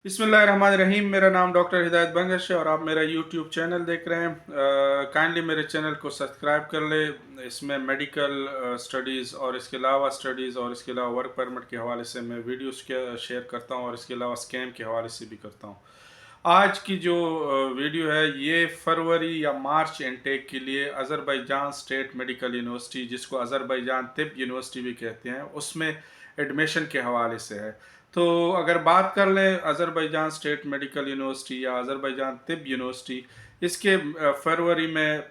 बिस्मिल्लाहिर्रहमानिर्रहीम। मेरा नाम डॉक्टर हिदायत बंगश है और आप मेरा यूट्यूब चैनल देख रहे हैं। काइंडली मेरे चैनल को सब्सक्राइब कर ले। इसमें मेडिकल स्टडीज़ और इसके अलावा स्टडीज़ और इसके अलावा वर्क परमिट के हवाले से मैं वीडियोस शेयर करता हूं और इसके अलावा स्कैम के हवाले से भी करता हूं। आज की जो वीडियो है ये फरवरी या मार्च इनटेक के लिए अज़रबैजान स्टेट मेडिकल यूनिवर्सिटी, जिसको अज़रबैजान तिब यूनिवर्सिटी भी कहते हैं, उसमें एडमिशन के हवाले से है। तो अगर बात कर लें अज़रबैजान स्टेट मेडिकल यूनिवर्सिटी या अज़रबैजान तिब यूनिवर्सिटी, इसके फरवरी में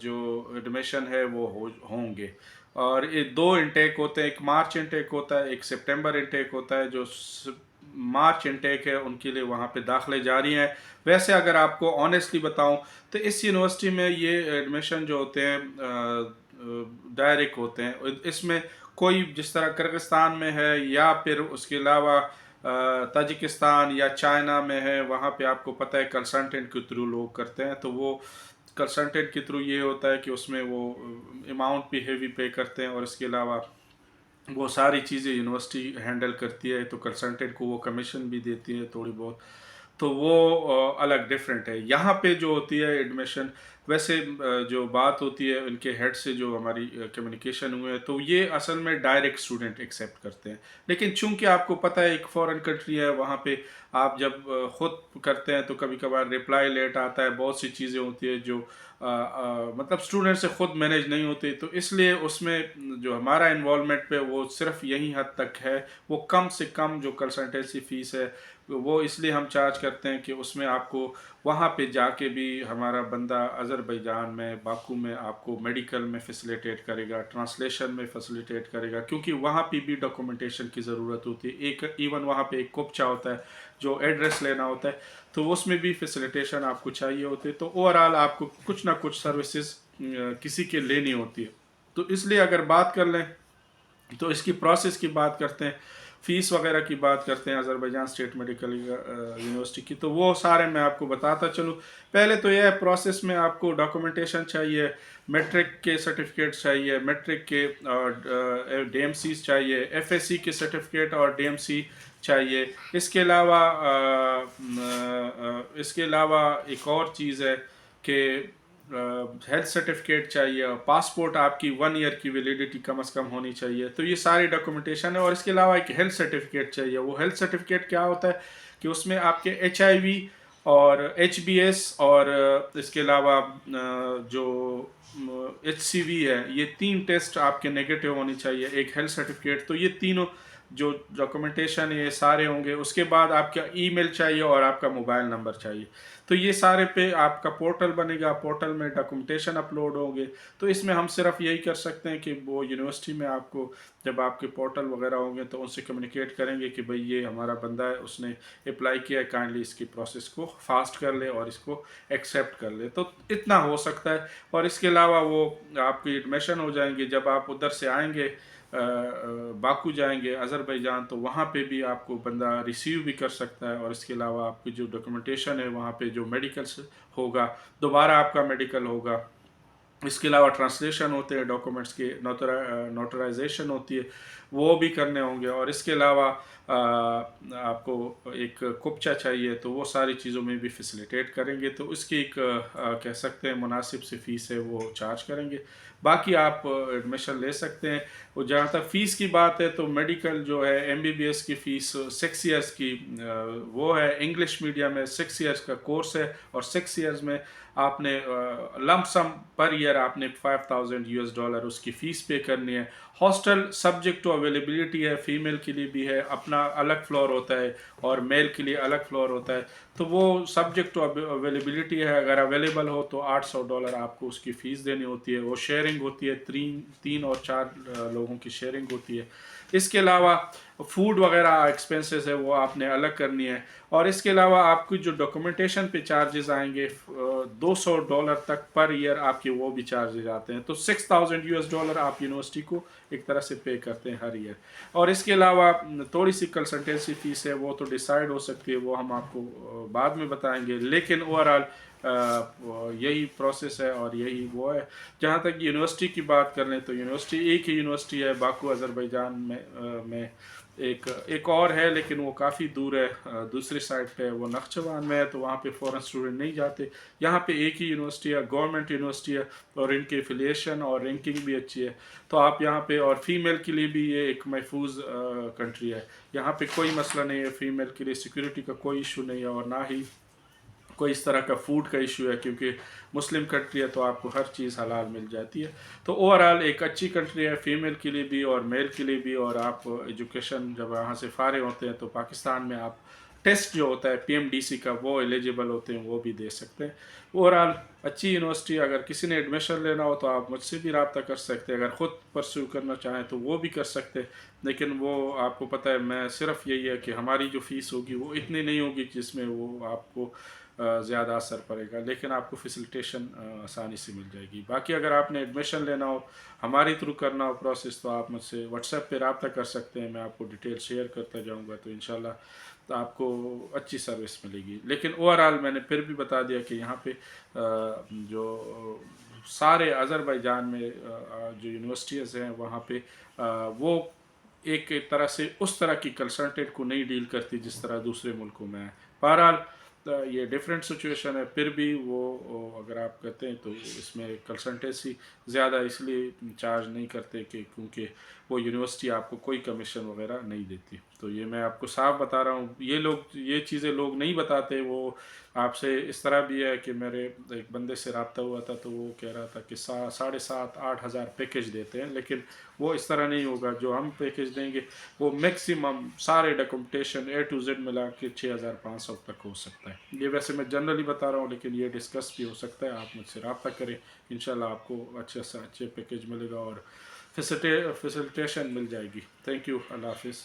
जो एडमिशन है वो होंगे। और ये दो इंटेक होते हैं, एक मार्च इंटेक होता है, एक सितंबर इंटेक होता है। जो मार्च इंटेक है उनके लिए वहाँ पे दाखिले जारी हैं। वैसे अगर आपको ऑनेस्टली बताऊं तो इस यूनिवर्सिटी में ये एडमिशन जो होते हैं डायरेक्ट होते हैं। इसमें कोई जिस तरह किर्गिस्तान में है या फिर उसके अलावा ताजिकिस्तान या चाइना में है, वहाँ पे आपको पता है कंसल्टेंट के थ्रू लोग करते हैं। तो वो कंसल्टेंट के थ्रू ये होता है कि उसमें वो अमाउंट भी हेवी पे करते हैं और इसके अलावा वो सारी चीज़ें यूनिवर्सिटी हैंडल करती है। तो कंसल्टेंट को वो कमीशन भी देती है थोड़ी बहुत। तो वो अलग डिफरेंट है। यहाँ पे जो होती है एडमिशन, वैसे जो बात होती है उनके हेड से जो हमारी कम्युनिकेशन हुए है, तो ये असल में डायरेक्ट स्टूडेंट एक्सेप्ट करते हैं। लेकिन चूंकि आपको पता है एक फॉरेन कंट्री है, वहाँ पे आप जब खुद करते हैं तो कभी कभार रिप्लाई लेट आता है, बहुत सी चीज़ें होती है जो मतलब स्टूडेंट से खुद मैनेज नहीं होती। तो इसलिए उसमें जो हमारा इन्वॉल्वमेंट पे वो सिर्फ यही हद तक है। वो कम से कम जो कंसल्टेंसी फ़ीस है वो इसलिए हम चार्ज करते हैं कि उसमें आपको वहाँ पे जाके भी हमारा बंदा अज़रबैजान में बाकू में आपको मेडिकल में फैसिलिटेट करेगा, ट्रांसलेशन में फैसिलिटेट करेगा, क्योंकि वहाँ पे भी डॉक्यूमेंटेशन की ज़रूरत होती है। एक इवन वहाँ पे एक कोपचा होता है जो एड्रेस लेना होता है, तो उसमें भी फैसिलिटेशन आपको चाहिए होती है। तो ओवरऑल आपको कुछ ना कुछ सर्विसेज किसी के लेनी होती है। तो इसलिए अगर बात कर लें तो इसकी प्रोसेस की बात करते हैं, फ़ीस वगैरह की बात करते हैं अज़रबैजान स्टेट मेडिकल यूनिवर्सिटी की। तो वो सारे मैं आपको बताता चलूँ। पहले तो यह है, प्रोसेस में आपको डॉक्यूमेंटेशन चाहिए, मैट्रिक के सर्टिफिकेट चाहिए, मैट्रिक के डीएमसी चाहिए, एफएससी के सर्टिफिकेट और डीएमसी चाहिए। इसके अलावा एक और चीज़ है कि हेल्थ सर्टिफिकेट चाहिए और पासपोर्ट आपकी 1 ईयर की वैलिडिटी कम से कम होनी चाहिए। तो ये सारी डॉक्यूमेंटेशन है। और इसके अलावा एक हेल्थ सर्टिफिकेट चाहिए। वो हेल्थ सर्टिफिकेट क्या होता है कि उसमें आपके HIV और HBS और इसके अलावा जो HCV है, ये 3 टेस्ट आपके नेगेटिव होनी चाहिए एक हेल्थ सर्टिफिकेट। तो ये तीनों जो डॉक्यूमेंटेशन ये सारे होंगे। उसके बाद आपका ईमेल चाहिए और आपका मोबाइल नंबर चाहिए। तो ये सारे पे आपका पोर्टल बनेगा, पोर्टल में डॉक्यूमेंटेशन अपलोड होंगे। तो इसमें हम सिर्फ यही कर सकते हैं कि वो यूनिवर्सिटी में आपको जब आपके पोर्टल वगैरह होंगे तो उनसे कम्युनिकेट करेंगे कि भाई ये हमारा बंदा है, उसने अप्लाई किया है, काइंडली इसकी प्रोसेस को फास्ट कर ले और इसको एक्सेप्ट कर ले। तो इतना हो सकता है। और इसके अलावा वो आपकी एडमिशन हो जाएंगे। जब आप उधर से आएंगे बाकू जाएंगे अज़रबैजान, तो वहाँ पे भी आपको बंदा रिसीव भी कर सकता है। और इसके अलावा आपकी जो डॉक्यूमेंटेशन है वहाँ पे जो मेडिकल्स होगा, दोबारा आपका मेडिकल होगा। इसके अलावा ट्रांसलेशन होते हैं डॉक्यूमेंट्स के, नोटराइजेशन होती है, वो भी करने होंगे। और इसके अलावा आपको एक कुपचा चाहिए, तो वो सारी चीज़ों में भी फैसिलिटेट करेंगे। तो इसकी एक कह सकते हैं मुनासिब सी फ़ीस है, वो चार्ज करेंगे। बाकी आप एडमिशन ले सकते हैं। और जहाँ तक फ़ीस की बात है, तो मेडिकल जो है MBBS की फ़ीस 6 ईयर्स की वो है। इंग्लिश मीडियम है, 6 ईयर्स का कोर्स है। और 6 ईयर्स में आपने लंप सम पर ईयर आपने $5,000 उसकी फ़ीस पे करनी है। हॉस्टल सब्जेक्ट टू अवेलेबिलिटी है, फ़ीमेल के लिए भी है, अपना अलग फ्लोर होता है और मेल के लिए अलग फ्लोर होता है। तो वो सब्जेक्ट टू अवेलेबिलिटी है, अगर अवेलेबल हो तो $800 आपको उसकी फ़ीस देनी होती है। वो शेयरिंग होती है, तीन और 4 लोगों की शेयरिंग होती है। इसके अलावा फूड वगैरह एक्सपेंसेस है वो आपने अलग करनी है। और इसके अलावा आपकी जो डॉक्यूमेंटेशन पे चार्जेस आएंगे $200 तक पर ईयर आपके, वो भी चार्जेस आते हैं। तो $6,000 आप यूनिवर्सिटी को एक तरह से पे करते हैं हर ईयर। और इसके अलावा थोड़ी सी कंसल्टेंसी फ़ीस है, वो तो डिसाइड हो सकती है, वो हम आपको बाद में बताएंगे। लेकिन ओवरऑल यही प्रोसेस है और यही वो है। जहाँ तक यूनिवर्सिटी की बात कर लें तो यूनिवर्सिटी एक ही यूनिवर्सिटी है बाकू अज़रबैजान में ایک اور ہے لیکن وہ کافی دور ہے، دوسری سائڈ پہ وہ نخچوان میں ہے، تو وہاں پہ فورن اسٹوڈنٹ نہیں جاتے. یہاں پہ ایک ہی یونیورسٹی ہے، گورنمنٹ یونیورسٹی ہے، اور ان کی افیلیشن اور رینکنگ بھی اچھی ہے. تو آپ یہاں پہ، اور فیمیل کے لیے بھی یہ ایک محفوظ کنٹری ہے. یہاں پہ کوئی مسئلہ نہیں ہے، فیمیل کے لیے سیکورٹی کا کوئی ایشو نہیں ہے، اور نہ ہی کوئی اس طرح کا فوڈ کا ایشو ہے، کیونکہ مسلم کنٹری ہے تو آپ کو ہر چیز حلال مل جاتی ہے. تو اوور آل ایک اچھی کنٹری ہے، فیمیل کے لیے بھی اور میل کے لیے بھی. اور آپ ایجوکیشن جب وہاں سے فارغ ہوتے ہیں تو پاکستان میں آپ ٹیسٹ جو ہوتا ہے PMDC کا وہ ایلیجیبل ہوتے ہیں، وہ بھی دے سکتے ہیں. اوور آل اچھی یونیورسٹی. اگر کسی نے ایڈمیشن لینا ہو تو آپ مجھ سے بھی رابطہ کر سکتے ہیں، اگر خود پرسیو کرنا چاہیں تو وہ بھی کر سکتے ہیں. لیکن وہ آپ کو پتہ ہے، میں صرف یہی ہے کہ ہماری جو فیس ہوگی وہ اتنی نہیں ہوگی جس میں وہ آپ کو زیادہ اثر پڑے گا، لیکن آپ کو فیسلٹیشن آسانی سے مل جائے گی. باقی اگر آپ نے ایڈمیشن لینا ہو، ہماری تھرو کرنا ہو پروسیس، تو آپ مجھ سے واٹس ایپ پہ رابطہ کر سکتے ہیں. میں آپ کو ڈیٹیل شیئر کرتا جاؤں گا، تو انشاءاللہ تو آپ کو اچھی سروس ملے گی. لیکن اوور آل میں نے پھر بھی بتا دیا کہ یہاں پہ جو سارے آذربائیجان میں جو یونیورسٹیز ہیں وہاں پہ وہ ایک طرح سے اس طرح کی کنسلٹنٹ کو نہیں ڈیل کرتی جس طرح دوسرے ملکوں میں ہے. بہرحال یہ ڈیفرنٹ سچویشن ہے، پھر بھی وہ اگر آپ کہتے ہیں تو اس میں کنسلٹنسی زیادہ اس لیے چارج نہیں کرتے کہ کیونکہ وہ یونیورسٹی آپ کو کوئی کمیشن وغیرہ نہیں دیتی. تو یہ میں آپ کو صاف بتا رہا ہوں. یہ چیزیں لوگ نہیں بتاتے. وہ آپ سے اس طرح بھی ہے کہ میرے ایک بندے سے رابطہ ہوا تھا تو وہ کہہ رہا تھا کہ 7,500-8,000 پیکج دیتے ہیں، لیکن وہ اس طرح نہیں ہوگا. جو ہم پیکج دیں گے وہ میکسیمم سارے ڈاکومنٹیشن A to Z ملا کے 6,500 تک ہو سکتا ہے. یہ ویسے میں جنرلی بتا رہا ہوں، لیکن یہ ڈسکس بھی ہو سکتا ہے. آپ مجھ سے رابطہ کریں، انشاءاللہ آپ کو اچھے سے اچھے پیکج ملے گا اور فیسلٹیشن مل جائے گی. Thank you. اللہ حافظ.